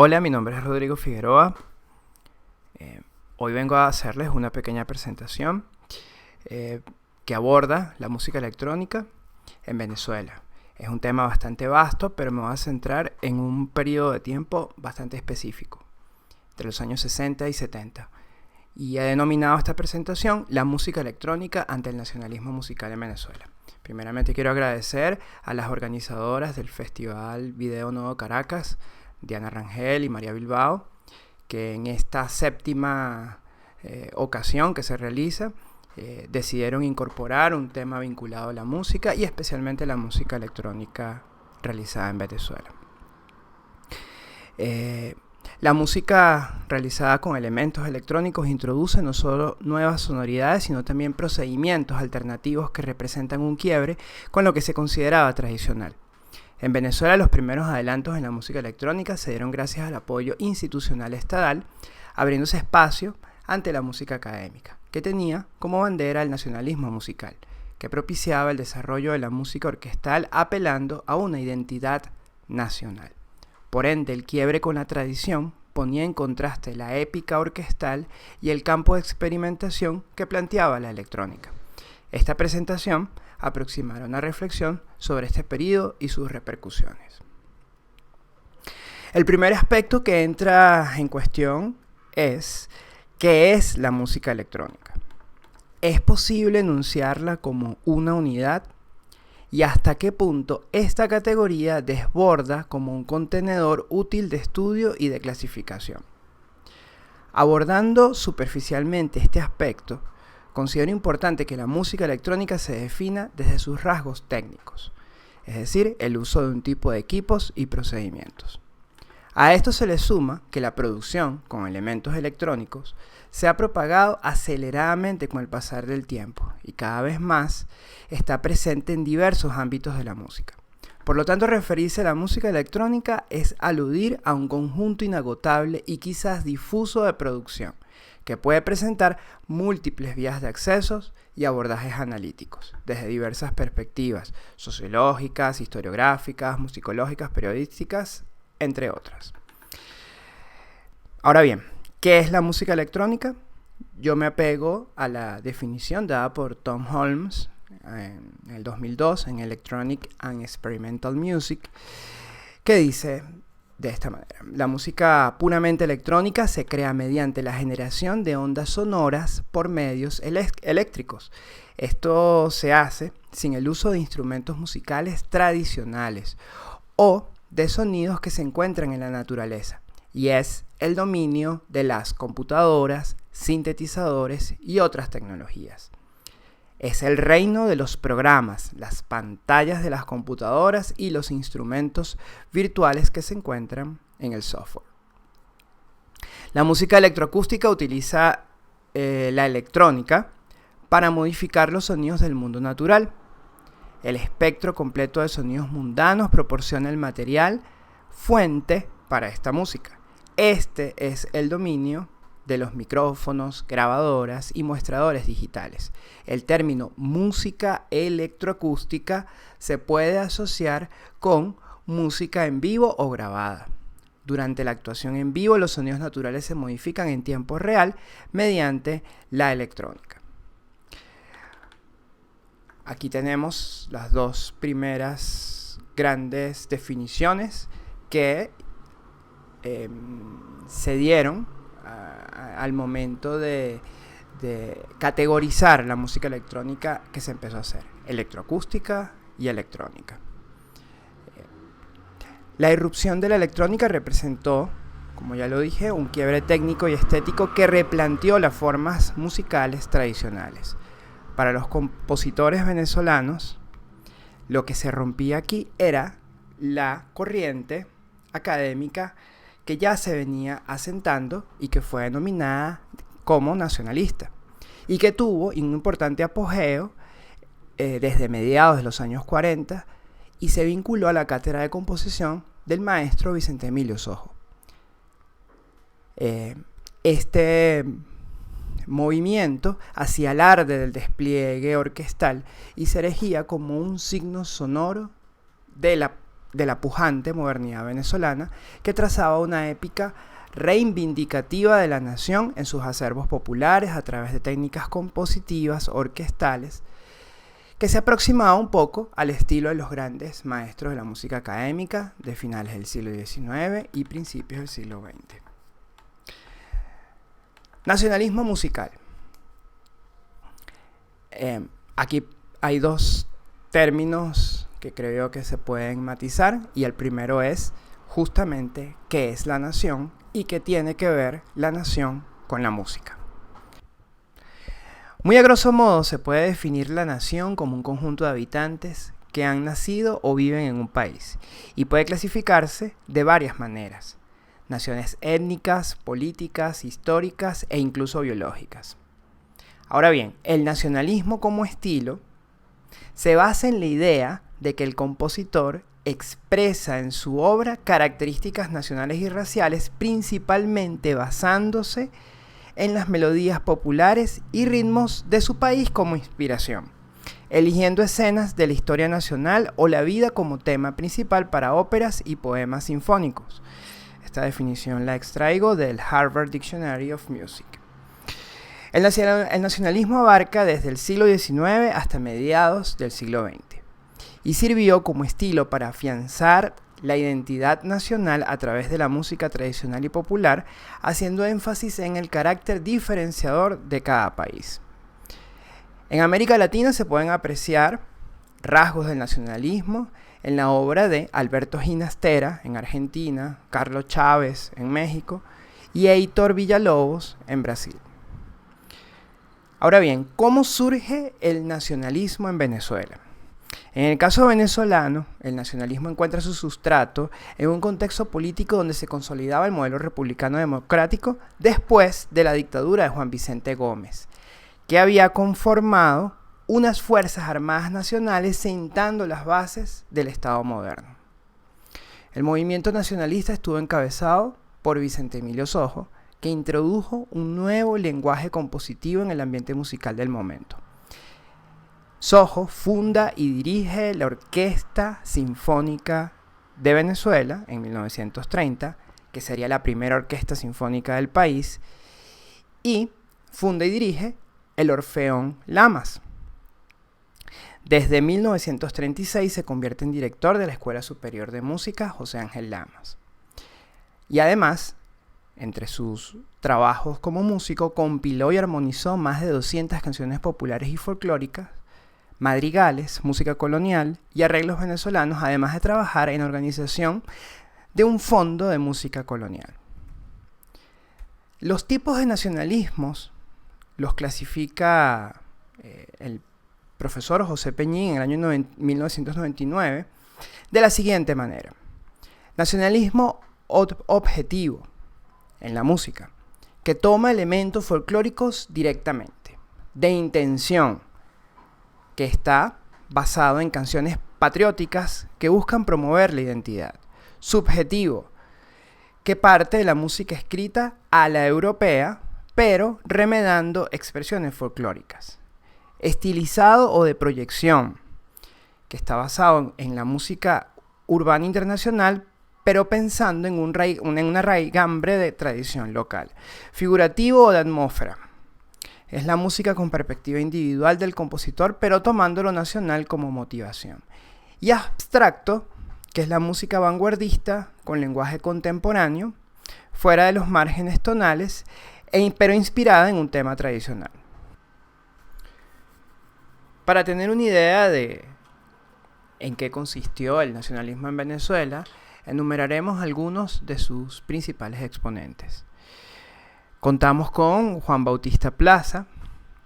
Hola, mi nombre es Rodrigo Figueroa. Hoy vengo a hacerles una pequeña presentación eh, que aborda la música electrónica en Venezuela. Es un tema bastante vasto, pero me voy a centrar en un periodo de tiempo bastante específico, entre los años 60 y 70. Y he denominado esta presentación La música electrónica ante el nacionalismo musical en Venezuela. Primeramente quiero agradecer a las organizadoras del Festival Video Nuevo Caracas, Diana Rangel y María Bilbao, que en esta séptima ocasión que se realiza decidieron incorporar un tema vinculado a la música y especialmente la música electrónica realizada en Venezuela. La música realizada con elementos electrónicos introduce no solo nuevas sonoridades, sino también procedimientos alternativos que representan un quiebre con lo que se consideraba tradicional. En Venezuela los primeros adelantos en la música electrónica se dieron gracias al apoyo institucional estatal, abriéndose espacio ante la música académica, que tenía como bandera el nacionalismo musical, que propiciaba el desarrollo de la música orquestal apelando a una identidad nacional. Por ende, el quiebre con la tradición ponía en contraste la épica orquestal y el campo de experimentación que planteaba la electrónica. Esta presentación aproximará una reflexión sobre este periodo y sus repercusiones. El primer aspecto que entra en cuestión es ¿qué es la música electrónica? ¿Es posible enunciarla como una unidad? ¿Y hasta qué punto esta categoría desborda como un contenedor útil de estudio y de clasificación? Abordando superficialmente este aspecto, considero importante que la música electrónica se defina desde sus rasgos técnicos, es decir, el uso de un tipo de equipos y procedimientos. A esto se le suma que la producción con elementos electrónicos se ha propagado aceleradamente con el pasar del tiempo y cada vez más está presente en diversos ámbitos de la música. Por lo tanto, referirse a la música electrónica es aludir a un conjunto inagotable y quizás difuso de producción, que puede presentar múltiples vías de accesos y abordajes analíticos, desde diversas perspectivas sociológicas, historiográficas, musicológicas, periodísticas, entre otras. Ahora bien, ¿qué es la música electrónica? Yo me apego a la definición dada por Tom Holmes en el 2002 en Electronic and Experimental Music, que dice de esta manera: la música puramente electrónica se crea mediante la generación de ondas sonoras por medios eléctricos. Esto se hace sin el uso de instrumentos musicales tradicionales o de sonidos que se encuentran en la naturaleza, y es el dominio de las computadoras, sintetizadores y otras tecnologías. Es el reino de los programas, las pantallas de las computadoras y los instrumentos virtuales que se encuentran en el software. La música electroacústica utiliza la electrónica para modificar los sonidos del mundo natural. El espectro completo de sonidos mundanos proporciona el material fuente para esta música. Este es el dominio de los micrófonos, grabadoras y muestradores digitales. El término música electroacústica se puede asociar con música en vivo o grabada. Durante la actuación en vivo, los sonidos naturales se modifican en tiempo real mediante la electrónica. Aquí tenemos las dos primeras grandes definiciones que se dieron al momento de categorizar la música electrónica que se empezó a hacer: electroacústica y electrónica. La irrupción de la electrónica representó, como ya lo dije, un quiebre técnico y estético que replanteó las formas musicales tradicionales. Para los compositores venezolanos, lo que se rompía aquí era la corriente académica que ya se venía asentando y que fue denominada como nacionalista, y que tuvo un importante apogeo desde mediados de los años 40 y se vinculó a la cátedra de composición del maestro Vicente Emilio Sojo. Este movimiento hacía alarde del despliegue orquestal y se erigía como un signo sonoro de de la pujante modernidad venezolana, que trazaba una épica reivindicativa de la nación en sus acervos populares a través de técnicas compositivas orquestales, que se aproximaba un poco al estilo de los grandes maestros de la música académica de finales del siglo XIX y principios del siglo XX. Nacionalismo musical. Aquí hay dos términos que creo que se pueden matizar, y el primero es justamente qué es la nación y qué tiene que ver la nación con la música. Muy a grosso modo se puede definir la nación como un conjunto de habitantes que han nacido o viven en un país, y puede clasificarse de varias maneras: naciones étnicas, políticas, históricas e incluso biológicas. Ahora bien, el nacionalismo como estilo se basa en la idea de que el compositor expresa en su obra características nacionales y raciales, principalmente basándose en las melodías populares y ritmos de su país como inspiración, eligiendo escenas de la historia nacional o la vida como tema principal para óperas y poemas sinfónicos. Esta definición la extraigo del Harvard Dictionary of Music. El nacionalismo abarca desde el siglo XIX hasta mediados del siglo XX y sirvió como estilo para afianzar la identidad nacional a través de la música tradicional y popular, haciendo énfasis en el carácter diferenciador de cada país. En América Latina se pueden apreciar rasgos del nacionalismo en la obra de Alberto Ginastera en Argentina, Carlos Chávez en México y Heitor Villa-Lobos en Brasil. Ahora bien, ¿cómo surge el nacionalismo en Venezuela? En el caso venezolano, el nacionalismo encuentra su sustrato en un contexto político donde se consolidaba el modelo republicano democrático después de la dictadura de Juan Vicente Gómez, que había conformado unas fuerzas armadas nacionales sentando las bases del Estado moderno. El movimiento nacionalista estuvo encabezado por Vicente Emilio Sojo, que introdujo un nuevo lenguaje compositivo en el ambiente musical del momento. Sojo funda y dirige la Orquesta Sinfónica de Venezuela en 1930, que sería la primera orquesta sinfónica del país, y funda y dirige el Orfeón Lamas. Desde 1936 se convierte en director de la Escuela Superior de Música José Ángel Lamas. Y además, entre sus trabajos como músico, compiló y armonizó más de 200 canciones populares y folclóricas, madrigales, música colonial y arreglos venezolanos, además de trabajar en organización de un fondo de música colonial. Los tipos de nacionalismos los clasifica el profesor José Peñín en el año 1999 de la siguiente manera: nacionalismo objetivo en la música, que toma elementos folclóricos directamente, de intención, que está basado en canciones patrióticas que buscan promover la identidad. Subjetivo, que parte de la música escrita a la europea, pero remedando expresiones folclóricas. Estilizado o de proyección, que está basado en la música urbana internacional, pero pensando en una raigambre de tradición local. Figurativo o de atmósfera. Es la música con perspectiva individual del compositor, pero tomando lo nacional como motivación. Y abstracto, que es la música vanguardista con lenguaje contemporáneo, fuera de los márgenes tonales, pero inspirada en un tema tradicional. Para tener una idea de en qué consistió el nacionalismo en Venezuela, enumeraremos algunos de sus principales exponentes. Contamos con Juan Bautista Plaza,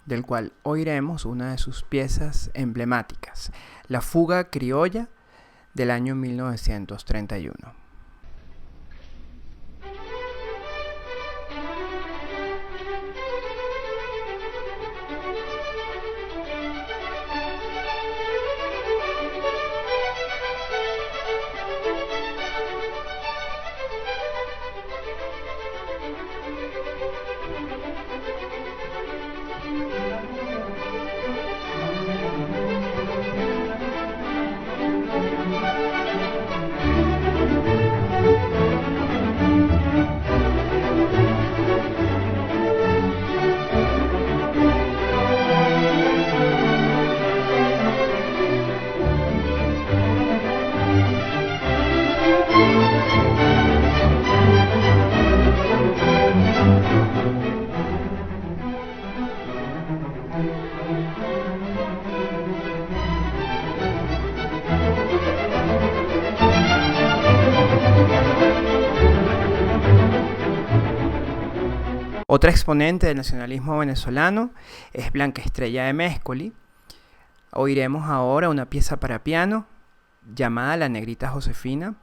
del cual oiremos una de sus piezas emblemáticas, la Fuga Criolla del año 1931. Otra exponente del nacionalismo venezolano es Blanca Estrella de Méscoli. Oiremos ahora una pieza para piano llamada La Negrita Josefina,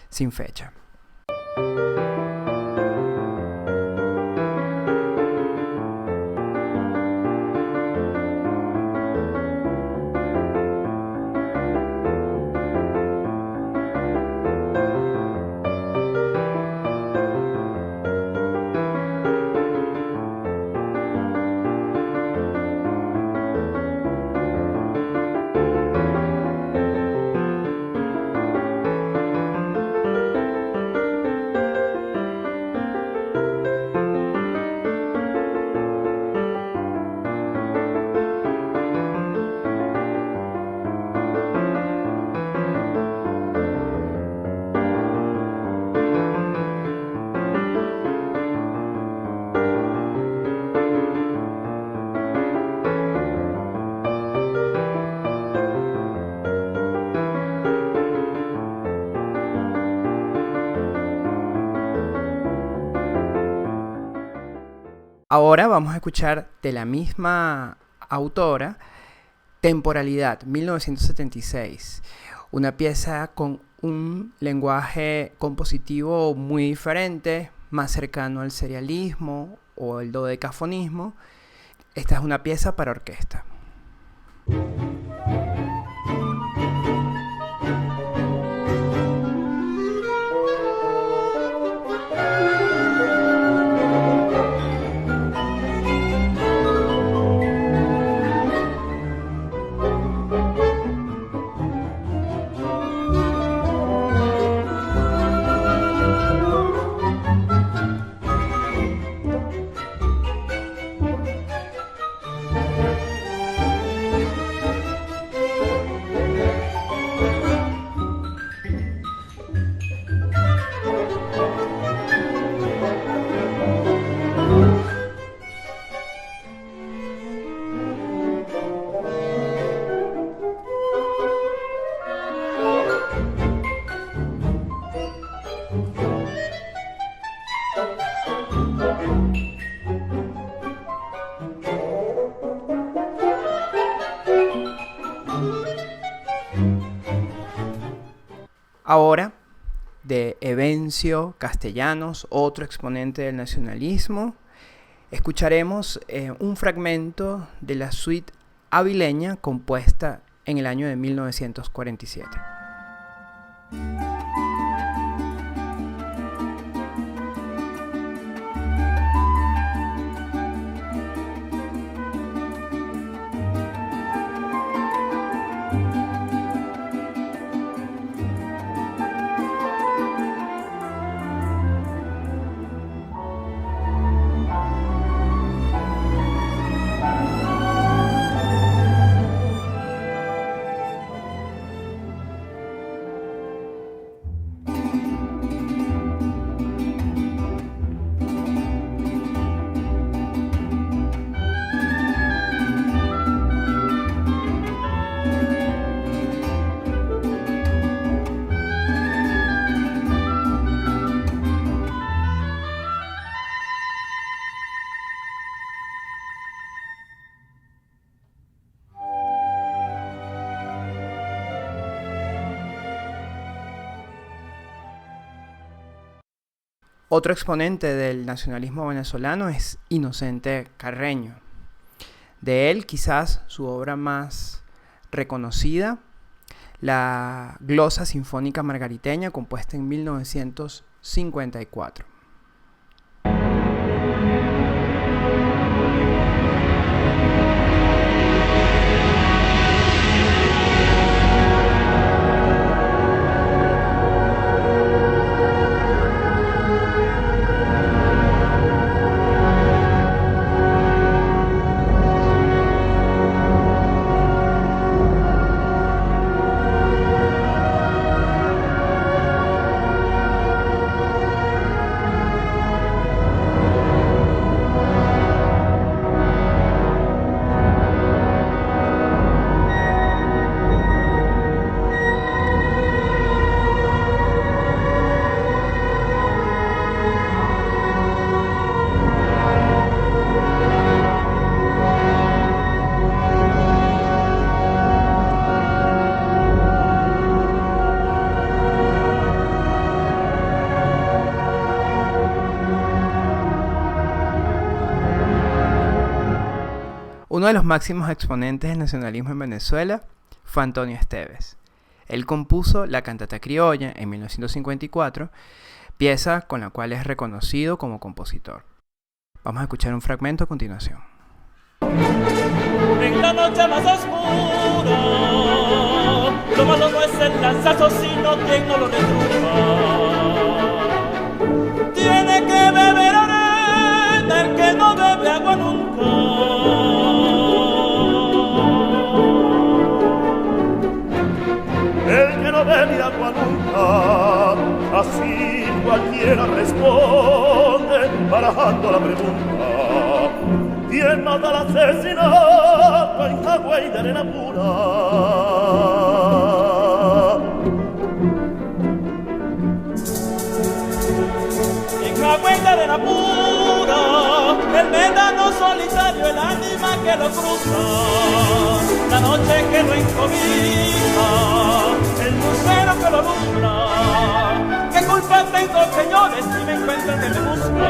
sin fecha. Ahora vamos a escuchar de la misma autora Temporalidad, 1976, una pieza con un lenguaje compositivo muy diferente, más cercano al serialismo o el dodecafonismo. Esta es una pieza para orquesta. Ahora, de Evencio Castellanos, otro exponente del nacionalismo, escucharemos un fragmento de la suite avileña compuesta en el año de 1947. Otro exponente del nacionalismo venezolano es Inocente Carreño. De él, quizás su obra más reconocida, la Glosa Sinfónica Margariteña, compuesta en 1954. Uno de los máximos exponentes del nacionalismo en Venezuela fue Antonio Esteves. Él compuso La Cantata Criolla en 1954, pieza con la cual es reconocido como compositor. Vamos a escuchar un fragmento a continuación. En la noche más oscura, lo malo no es el lanzazo, sino quien no lo retruca. Tiene que beber arena el que no bebe agua nunca. El que no bebe agua nunca, así cualquiera responde, barajando la pregunta. ¿Quién mata al asesinato en Hawái de arena pura? En Hawái de arena pura, el médano solitario, el ánima que lo cruza, la noche que lo encobija, el lucero que lo alumbra. ¿Qué culpa tengo, señores, si me encuentran que me busca?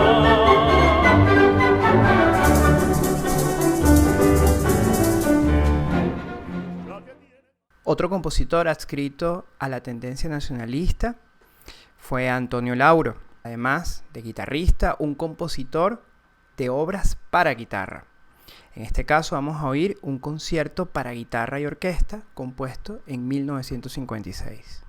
Otro compositor adscrito a la tendencia nacionalista fue Antonio Lauro, además de guitarrista, un compositor de obras para guitarra. En este caso vamos a oír un concierto para guitarra y orquesta compuesto en 1956.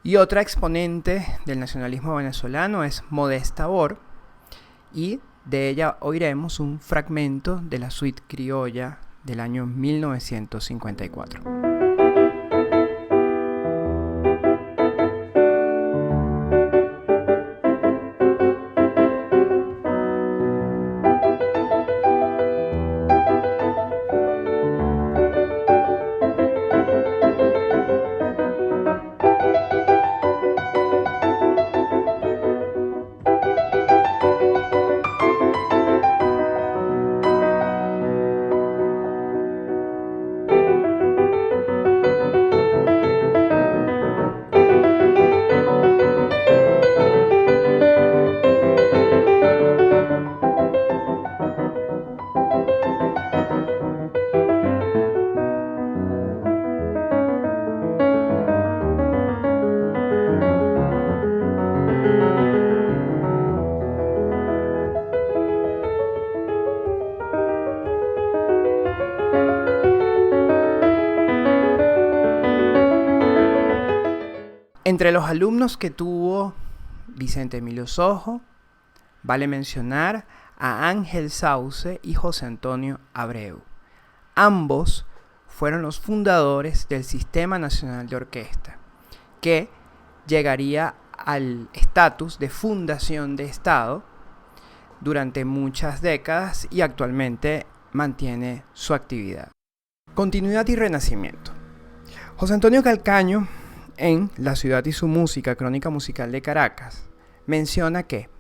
Y otra exponente del nacionalismo venezolano es Modesta Bor, y de ella oiremos un fragmento de la suite criolla del año 1954. Entre los alumnos que tuvo Vicente Emilio Sojo, vale mencionar a Ángel Sauce y José Antonio Abreu. Ambos fueron los fundadores del Sistema Nacional de Orquesta, que llegaría al estatus de fundación de Estado durante muchas décadas y actualmente mantiene su actividad. Continuidad y renacimiento. José Antonio Calcaño, en La ciudad y su música, crónica musical de Caracas, menciona que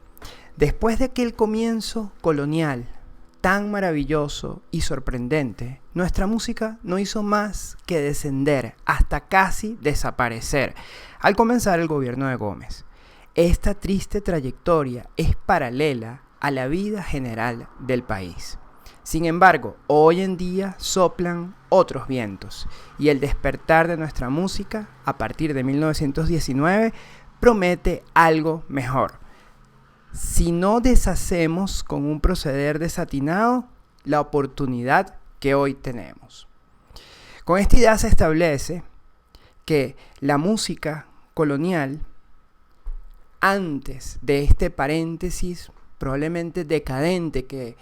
después de aquel comienzo colonial tan maravilloso y sorprendente, nuestra música no hizo más que descender hasta casi desaparecer al comenzar el gobierno de Gómez. Esta triste trayectoria es paralela a la vida general del país. Sin embargo, hoy en día soplan otros vientos y el despertar de nuestra música a partir de 1919 promete algo mejor. si no deshacemos con un proceder desatinado la oportunidad que hoy tenemos. Con esta idea se establece que la música colonial, antes de este paréntesis probablemente decadente que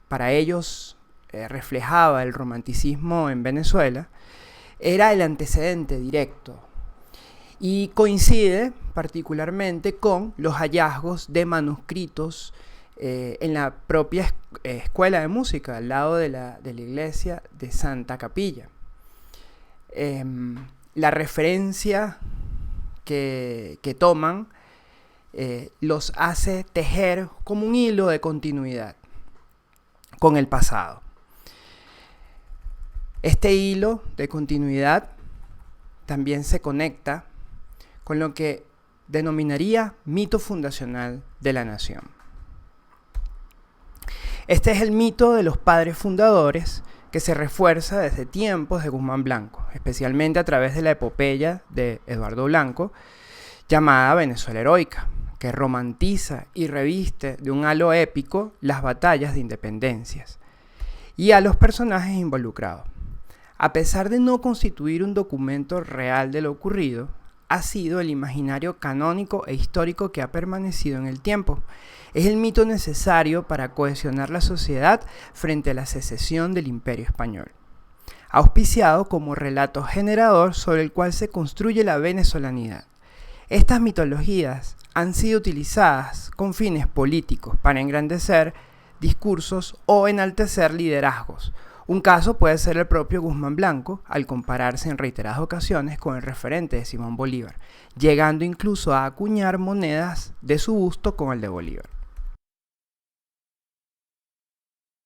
para ellos reflejaba el romanticismo en Venezuela, era el antecedente directo y coincide particularmente con los hallazgos de manuscritos en la propia escuela de música, al lado de la iglesia de Santa Capilla. La referencia que toman los hace tejer como un hilo de continuidad con el pasado. Este hilo de continuidad también se conecta con lo que denominaría mito fundacional de la nación. Este es el mito de los padres fundadores que se refuerza desde tiempos de Guzmán Blanco, especialmente a través de la epopeya de Eduardo Blanco, llamada Venezuela Heroica, que romantiza y reviste de un halo épico las batallas de independencias y a los personajes involucrados. A pesar de no constituir un documento real de lo ocurrido, ha sido el imaginario canónico e histórico que ha permanecido en el tiempo. Es el mito necesario para cohesionar la sociedad frente a la secesión del Imperio Español, auspiciado como relato generador sobre el cual se construye la venezolanidad. Estas mitologías han sido utilizadas con fines políticos para engrandecer discursos o enaltecer liderazgos. Un caso puede ser el propio Guzmán Blanco, al compararse en reiteradas ocasiones con el referente de Simón Bolívar, llegando incluso a acuñar monedas de su busto con el de Bolívar.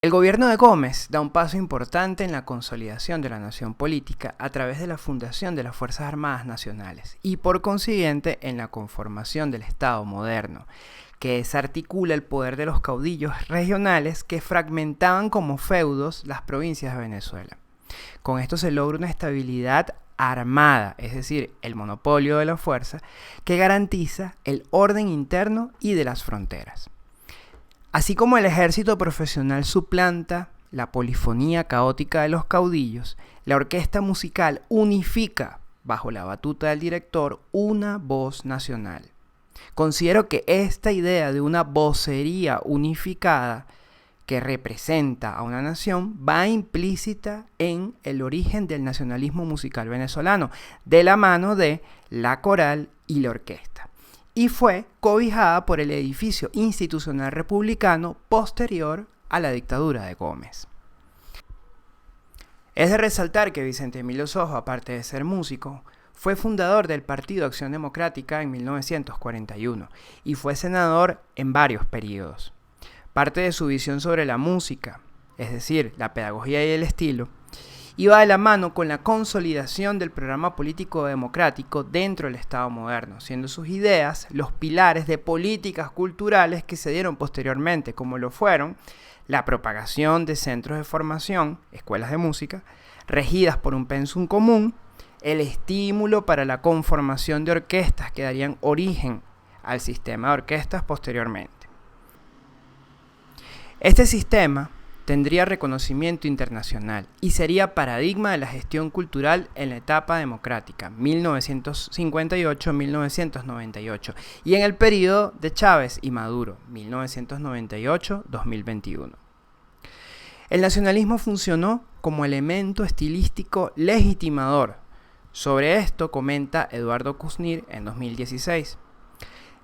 El gobierno de Gómez da un paso importante en la consolidación de la nación política a través de la fundación de las Fuerzas Armadas Nacionales y por consiguiente en la conformación del Estado moderno, que desarticula el poder de los caudillos regionales que fragmentaban como feudos las provincias de Venezuela. Con esto se logra una estabilidad armada, es decir, el monopolio de la fuerza, que garantiza el orden interno y de las fronteras. Así como el ejército profesional suplanta la polifonía caótica de los caudillos, la orquesta musical unifica, bajo la batuta del director, una voz nacional. Considero que esta idea de una vocería unificada que representa a una nación va implícita en el origen del nacionalismo musical venezolano, de la mano de la coral y la orquesta, y fue cobijada por el edificio institucional republicano posterior a la dictadura de Gómez. Es de resaltar que Vicente Emilio Sojo, aparte de ser músico, fue fundador del Partido Acción Democrática en 1941 y fue senador en varios periodos. Parte de su visión sobre la música, es decir, la pedagogía y el estilo, iba de la mano con la consolidación del programa político democrático dentro del Estado moderno, siendo sus ideas los pilares de políticas culturales que se dieron posteriormente, como lo fueron la propagación de centros de formación, escuelas de música, regidas por un pensum común, el estímulo para la conformación de orquestas que darían origen al sistema de orquestas posteriormente. Este sistema tendría reconocimiento internacional y sería paradigma de la gestión cultural en la etapa democrática, 1958-1998, y en el periodo de Chávez y Maduro, 1998-2021. El nacionalismo funcionó como elemento estilístico legitimador. Sobre esto comenta Eduardo Kuznir en 2016.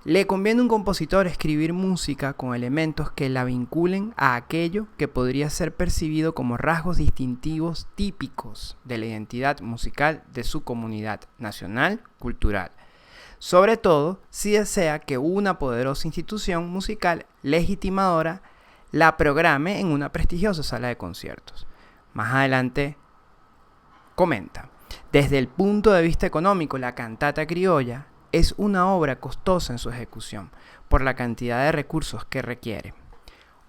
Le conviene a un compositor escribir música con elementos que la vinculen a aquello que podría ser percibido como rasgos distintivos típicos de la identidad musical de su comunidad nacional, cultural. Sobre todo si desea que una poderosa institución musical legitimadora la programe en una prestigiosa sala de conciertos. Más adelante comenta: desde el punto de vista económico, la cantata criolla es una obra costosa en su ejecución, por la cantidad de recursos que requiere.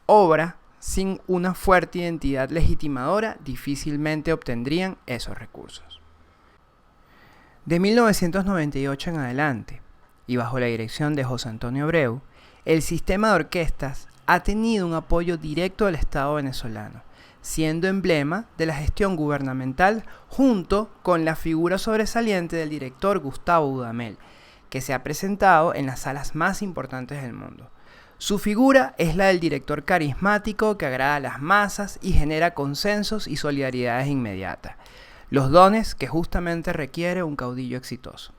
Obra sin una fuerte identidad legitimadora difícilmente obtendrían esos recursos. De 1998 en adelante, y bajo la dirección de José Antonio Abreu, el sistema de orquestas ha tenido un apoyo directo del Estado venezolano, siendo emblema de la gestión gubernamental junto con la figura sobresaliente del director Gustavo Dudamel, que se ha presentado en las salas más importantes del mundo. Su figura es la del director carismático que agrada a las masas y genera consensos y solidaridades inmediatas, los dones que justamente requiere un caudillo exitoso.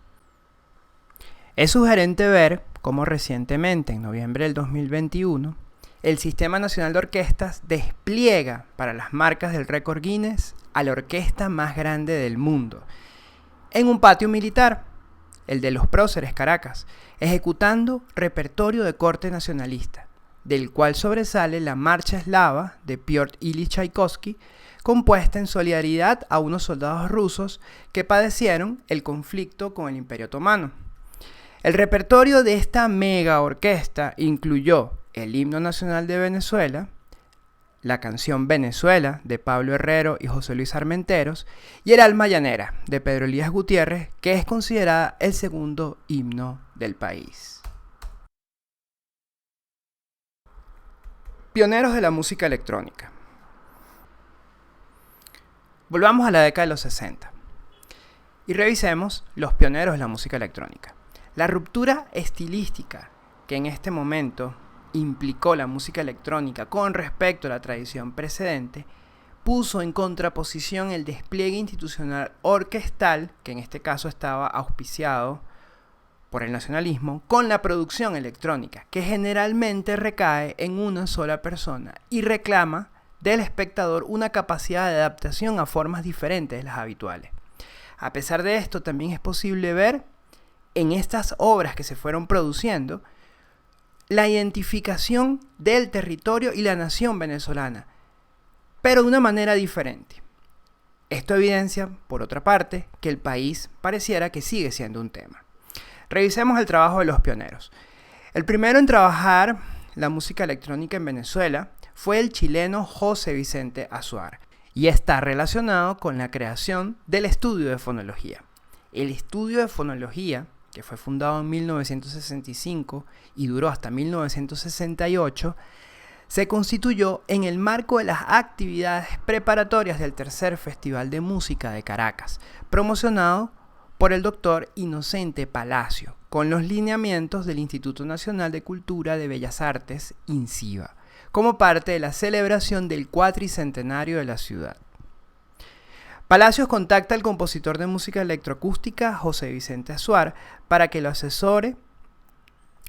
Es sugerente ver cómo recientemente, en noviembre del 2021, el Sistema Nacional de Orquestas despliega para las marcas del récord Guinness a la orquesta más grande del mundo, en un patio militar, el de los Próceres Caracas, ejecutando repertorio de corte nacionalista, del cual sobresale la Marcha Eslava de Piotr Ilich Tchaikovsky, compuesta en solidaridad a unos soldados rusos que padecieron el conflicto con el Imperio Otomano. El repertorio de esta mega orquesta incluyó el himno nacional de Venezuela, la canción Venezuela de Pablo Herrero y José Luis Armenteros y el Alma Llanera de Pedro Elías Gutiérrez, que es considerada el segundo himno del país. Pioneros de la música electrónica. Volvamos a la década de los 60 y revisemos los pioneros de la música electrónica. La ruptura estilística que en este momento implicó la música electrónica con respecto a la tradición precedente, puso en contraposición el despliegue institucional orquestal, que en este caso estaba auspiciado por el nacionalismo, con la producción electrónica, que generalmente recae en una sola persona y reclama del espectador una capacidad de adaptación a formas diferentes de las habituales. A pesar de esto, también es posible ver en estas obras que se fueron produciendo la identificación del territorio y la nación venezolana, pero de una manera diferente. Esto evidencia, por otra parte, que el país pareciera que sigue siendo un tema. Revisemos el trabajo de los pioneros. El primero en trabajar la música electrónica en Venezuela fue el chileno José Vicente Azuar, y está relacionado con la creación del estudio de fonología. El estudio de fonología, que fue fundado en 1965 y duró hasta 1968, se constituyó en el marco de las actividades preparatorias del tercer Festival de Música de Caracas, promocionado por el doctor Inocente Palacio, con los lineamientos del Instituto Nacional de Cultura de Bellas Artes, INCIBA, como parte de la celebración del cuatricentenario de la ciudad. Palacios contacta al compositor de música electroacústica José Vicente Azuar para que lo asesore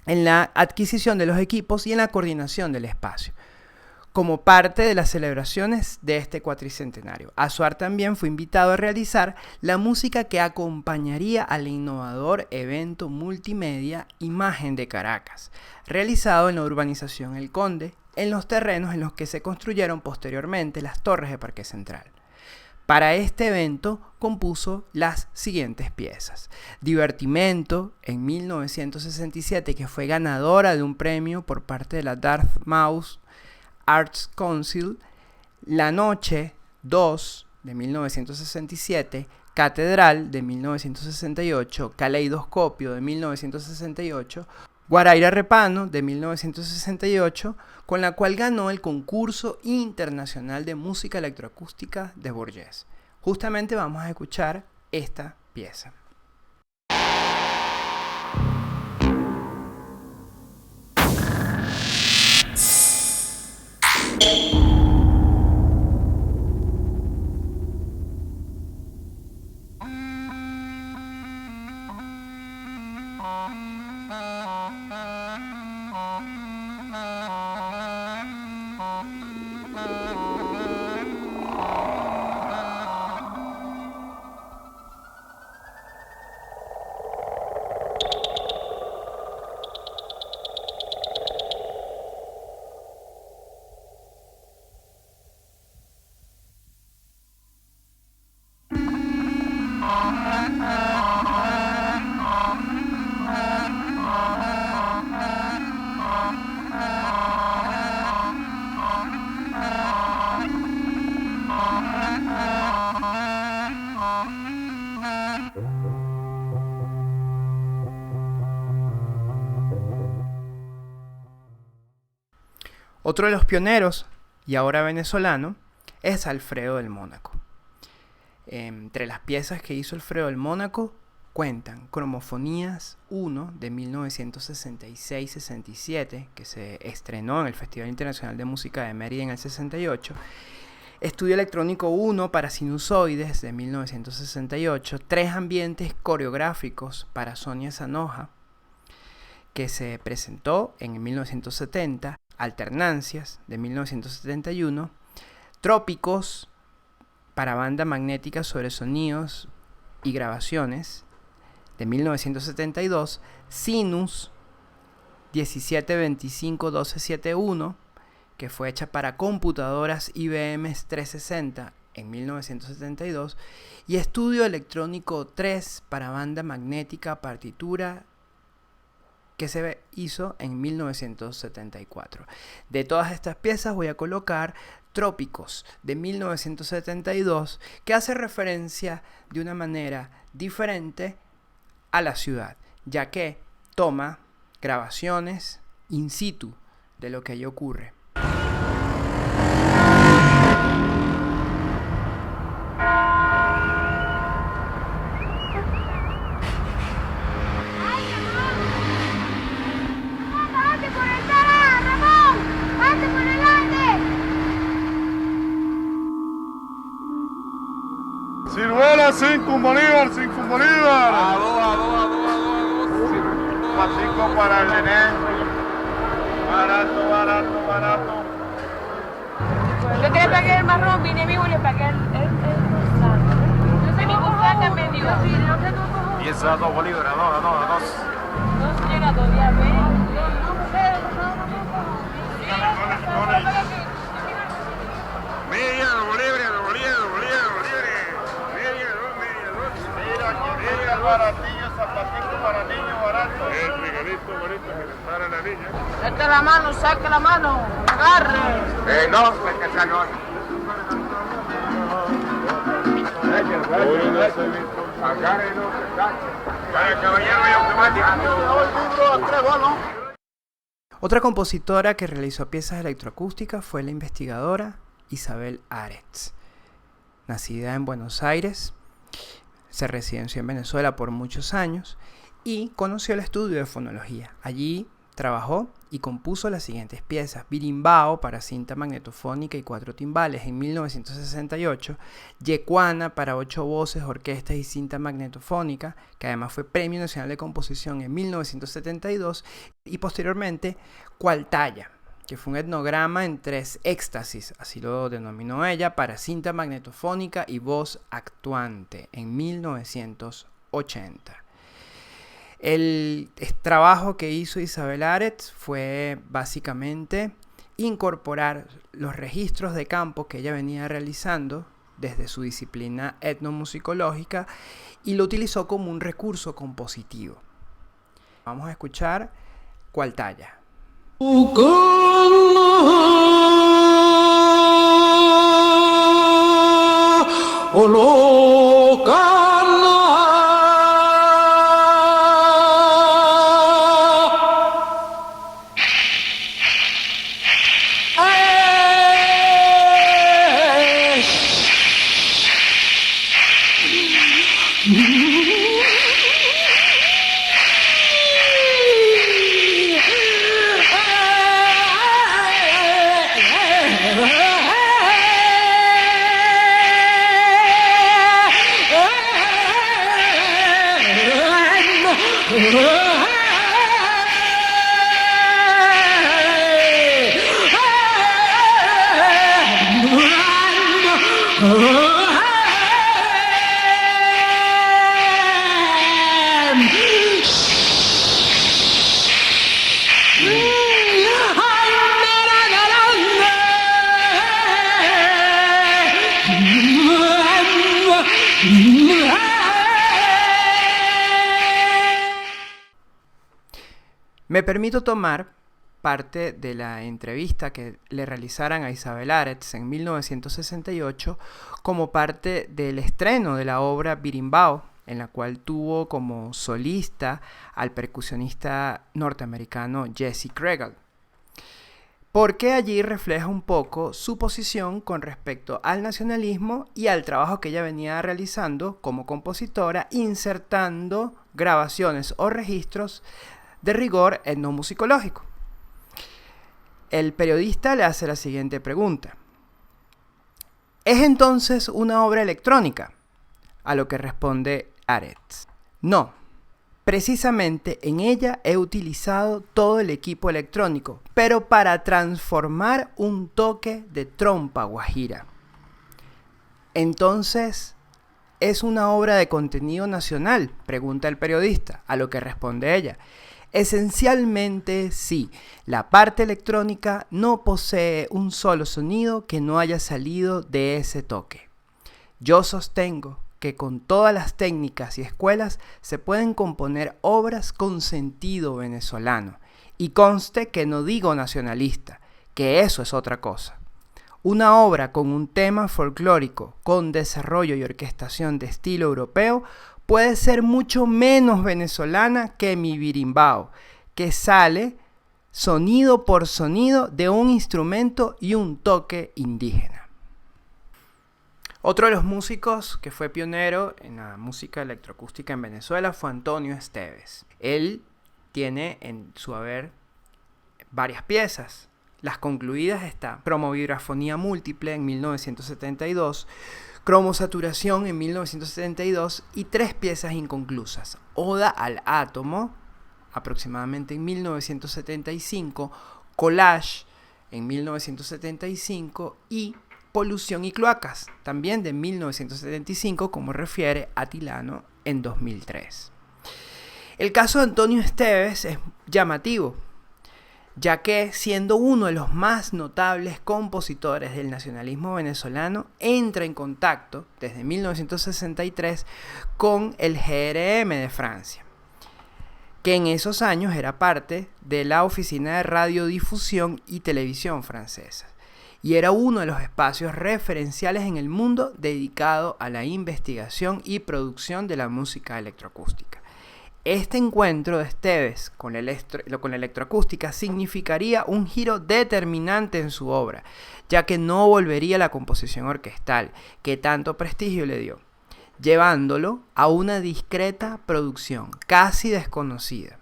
en la adquisición de los equipos y en la coordinación del espacio, como parte de las celebraciones de este cuatricentenario. Azuar también fue invitado a realizar la música que acompañaría al innovador evento multimedia Imagen de Caracas, realizado en la urbanización El Conde, en los terrenos en los que se construyeron posteriormente las torres de Parque Central. Para este evento compuso las siguientes piezas: Divertimento en 1967, que fue ganadora de un premio por parte de la Dartmouth Arts Council; La Noche 2 de 1967, Catedral de 1968, Caleidoscopio de 1968, Guaraira Repano de 1968, con la cual ganó el concurso internacional de música electroacústica de Bourges. Justamente vamos a escuchar esta pieza. Otro de los pioneros, y ahora venezolano, es Alfredo del Mónaco. Entre las piezas que hizo Alfredo del Mónaco cuentan Cromofonías 1 de 1966-67, que se estrenó en el Festival Internacional de Música de Mérida en el 68, Estudio Electrónico 1 para Sinusoides de 1968, Tres ambientes coreográficos para Sonia Zanoja, que se presentó en 1970, Alternancias de 1971, Trópicos para banda magnética sobre sonidos y grabaciones de 1972, Sinus 1725-1271, que fue hecha para computadoras IBM 360 en 1972, y Estudio Electrónico 3 para banda magnética partitura, que se hizo en 1974. De todas estas piezas voy a colocar Trópicos de 1972, que hace referencia de una manera diferente a la ciudad, ya que toma grabaciones in situ de lo que allí ocurre. Ciruela 5 Bolívar, 5 Bolívar. A dos. 5 para el nené. Barato. Yo te pagué el marrón, vine vivo y le pagué el rosado. Yo sé mi bufanda también, digo. 10 a 2 Bolívar, a 2. No llega todavía, ¿ves? Media, Bolívar. Media, baratillo, zapatito para niños, barato. El regalito bonito que le para la niña. Saque la mano, agarre. No, es que sea no. Agarre, no, se saque. Para caballero y automático. Otra compositora que realizó piezas electroacústicas fue la investigadora Isabel Aretz. Nacida en Buenos Aires, se residenció en Venezuela por muchos años y conoció el estudio de fonología. Allí trabajó y compuso las siguientes piezas: Birimbao para cinta magnetofónica y 4 timbales en 1968, Yecuana para 8 voces, orquestas y cinta magnetofónica, que además fue Premio Nacional de Composición en 1972, y posteriormente Cualtaya, que fue un etnograma en 3 éxtasis, así lo denominó ella, para cinta magnetofónica y voz actuante en 1980. El trabajo que hizo Isabel Aretz fue básicamente incorporar los registros de campo que ella venía realizando desde su disciplina etnomusicológica y lo utilizó como un recurso compositivo. Vamos a escuchar Cualtaya. Me permito tomar parte de la entrevista que le realizaran a Isabel Aretz en 1968 como parte del estreno de la obra Birimbao, en la cual tuvo como solista al percusionista norteamericano Jesse Kregel. porque allí refleja un poco su posición con respecto al nacionalismo y al trabajo que ella venía realizando como compositora, insertando grabaciones o registros de rigor etnomusicológico. El periodista le hace la siguiente pregunta: ¿es entonces una obra electrónica? A lo que responde Aretz: no, precisamente en ella he utilizado todo el equipo electrónico, pero para transformar un toque de trompa guajira. Entonces, ¿es una obra de contenido nacional?, pregunta el periodista, a lo que responde ella: esencialmente sí, la parte electrónica no posee un solo sonido que no haya salido de ese toque. Yo sostengo que con todas las técnicas y escuelas se pueden componer obras con sentido venezolano, y conste que no digo nacionalista, que eso es otra cosa. Una obra con un tema folclórico, con desarrollo y orquestación de estilo europeo, puede ser mucho menos venezolana que mi birimbao, que sale sonido por sonido de un instrumento y un toque indígena. Otro de los músicos que fue pionero en la música electroacústica en Venezuela fue Antonio Esteves. Él tiene en su haber varias piezas. Las concluidas están Cromovibrafonía múltiple en 1972, Cromosaturación en 1972 y 3 piezas inconclusas: Oda al átomo, aproximadamente en 1975, Collage en 1975 y Polución y cloacas, también de 1975, como refiere Atilano en 2003. El caso de Antonio Esteves es llamativo, ya que, siendo uno de los más notables compositores del nacionalismo venezolano, entra en contacto desde 1963 con el GRM de Francia, que en esos años era parte de la Oficina de Radiodifusión y Televisión francesa, y era uno de los espacios referenciales en el mundo dedicado a la investigación y producción de la música electroacústica. Este encuentro de Esteves con la electroacústica significaría un giro determinante en su obra, ya que no volvería a la composición orquestal, que tanto prestigio le dio, llevándolo a una discreta producción, casi desconocida.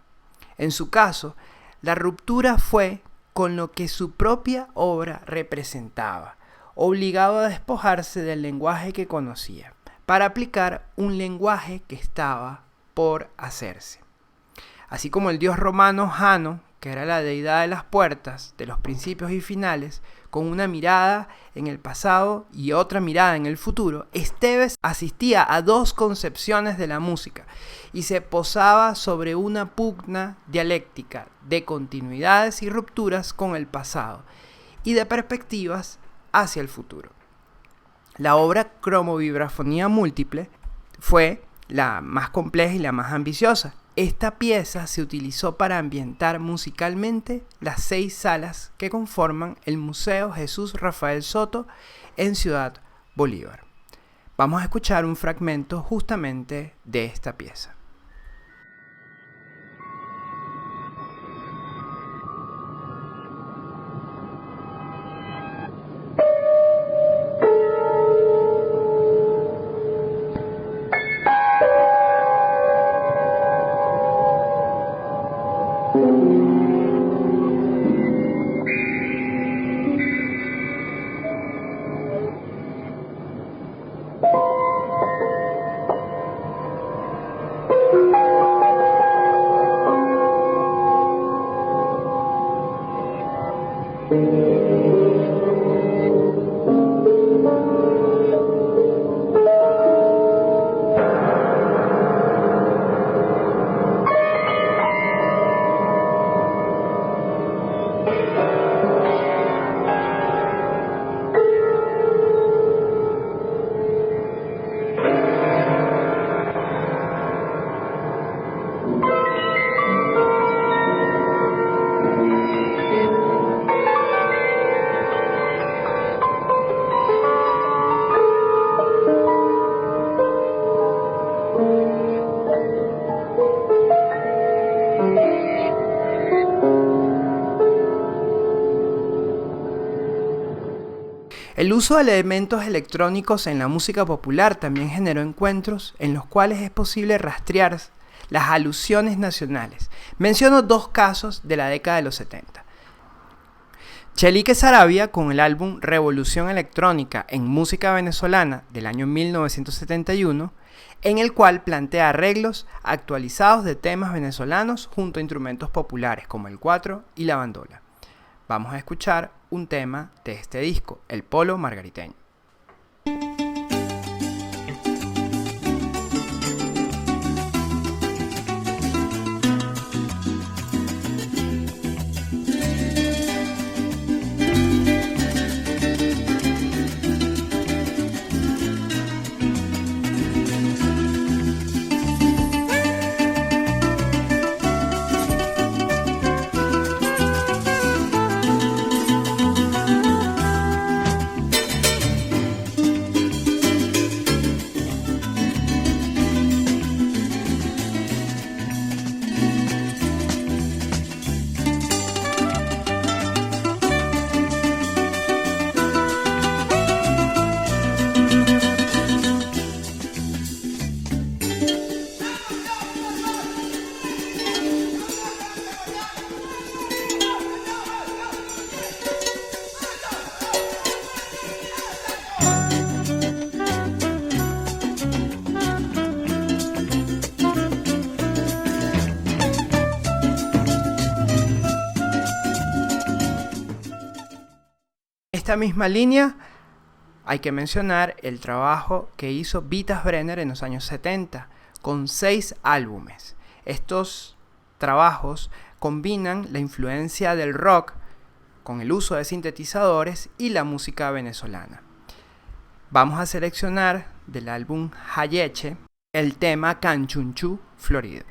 En su caso, la ruptura fue con lo que su propia obra representaba, obligado a despojarse del lenguaje que conocía, para aplicar un lenguaje que estaba por hacerse. Así como el dios romano Jano, que era la deidad de las puertas, de los principios y finales, con una mirada en el pasado y otra mirada en el futuro, Esteves asistía a 2 concepciones de la música y se posaba sobre una pugna dialéctica de continuidades y rupturas con el pasado y de perspectivas hacia el futuro. La obra Cromovibrafonía múltiple fue la más compleja y la más ambiciosa. Esta pieza se utilizó para ambientar musicalmente las 6 salas que conforman el Museo Jesús Rafael Soto en Ciudad Bolívar. Vamos a escuchar un fragmento justamente de esta pieza. El uso de elementos electrónicos en la música popular también generó encuentros en los cuales es posible rastrear las alusiones nacionales. Menciono 2 casos de la década de los 70. Chelique Saravia con el álbum Revolución Electrónica en Música Venezolana del año 1971, en el cual plantea arreglos actualizados de temas venezolanos junto a instrumentos populares como el cuatro y la bandola. Vamos a escuchar un tema de este disco, El Polo Margariteño. Esta misma línea hay que mencionar el trabajo que hizo Vitas Brenner en los años 70 con 6 álbumes. Estos trabajos combinan la influencia del rock con el uso de sintetizadores y la música venezolana. Vamos a seleccionar del álbum Hayeche el tema Canchunchú Florido.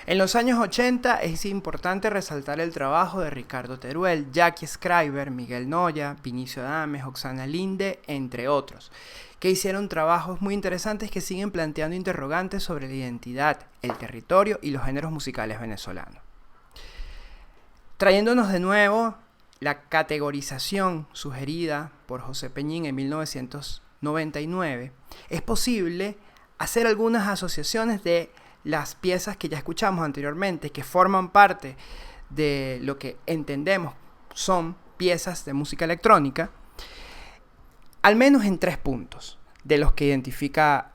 En los años 80 es importante resaltar el trabajo de Ricardo Teruel, Jackie Schreiber, Miguel Noya, Vinicio Adames, Oxana Linde, entre otros, que hicieron trabajos muy interesantes que siguen planteando interrogantes sobre la identidad, el territorio y los géneros musicales venezolanos. Trayéndonos de nuevo la categorización sugerida por José Peñín en 1999, es posible hacer algunas asociaciones de las piezas que ya escuchamos anteriormente, que forman parte de lo que entendemos son piezas de música electrónica, al menos en 3 puntos de los que identifica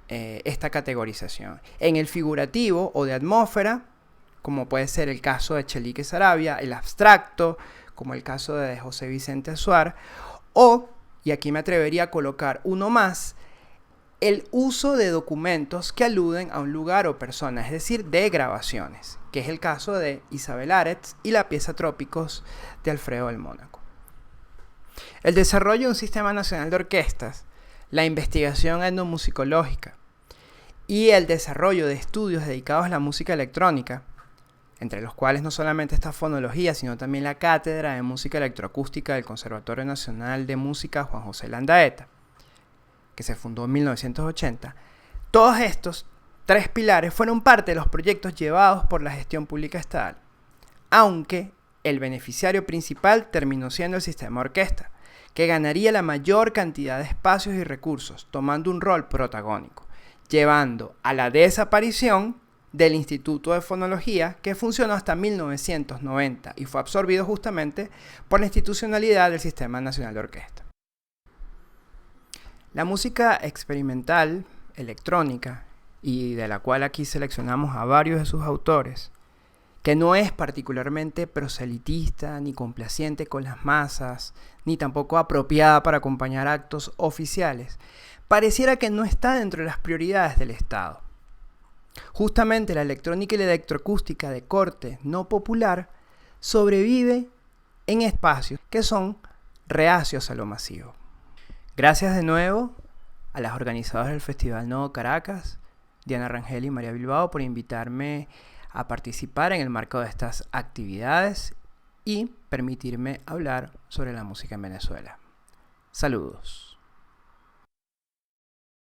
esta categorización. En el figurativo o de atmósfera, como puede ser el caso de Chelique Saravia, el abstracto, como el caso de José Vicente Azuar, o, y aquí me atrevería a colocar uno más, el uso de documentos que aluden a un lugar o persona, es decir, de grabaciones, que es el caso de Isabel Aretz y la pieza Trópicos de Alfredo del Mónaco. El desarrollo de un sistema nacional de orquestas, la investigación etnomusicológica y el desarrollo de estudios dedicados a la música electrónica entre los cuales no solamente está fonología, sino también la Cátedra de Música Electroacústica del Conservatorio Nacional de Música Juan José Landaeta, que se fundó en 1980. Todos estos 3 pilares fueron parte de los proyectos llevados por la gestión pública estatal, aunque el beneficiario principal terminó siendo el sistema orquesta, que ganaría la mayor cantidad de espacios y recursos, tomando un rol protagónico, llevando a la desaparición del Instituto de Fonología, que funcionó hasta 1990 y fue absorbido justamente por la institucionalidad del Sistema Nacional de Orquesta. La música experimental, electrónica, y de la cual aquí seleccionamos a varios de sus autores, que no es particularmente proselitista ni complaciente con las masas, ni tampoco apropiada para acompañar actos oficiales, pareciera que no está dentro de las prioridades del Estado. Justamente la electrónica y la electroacústica de corte no popular sobrevive en espacios que son reacios a lo masivo. Gracias de nuevo a las organizadoras del Festival Nodo Caracas, Diana Rangel y María Bilbao, por invitarme a participar en el marco de estas actividades y permitirme hablar sobre la música en Venezuela. Saludos.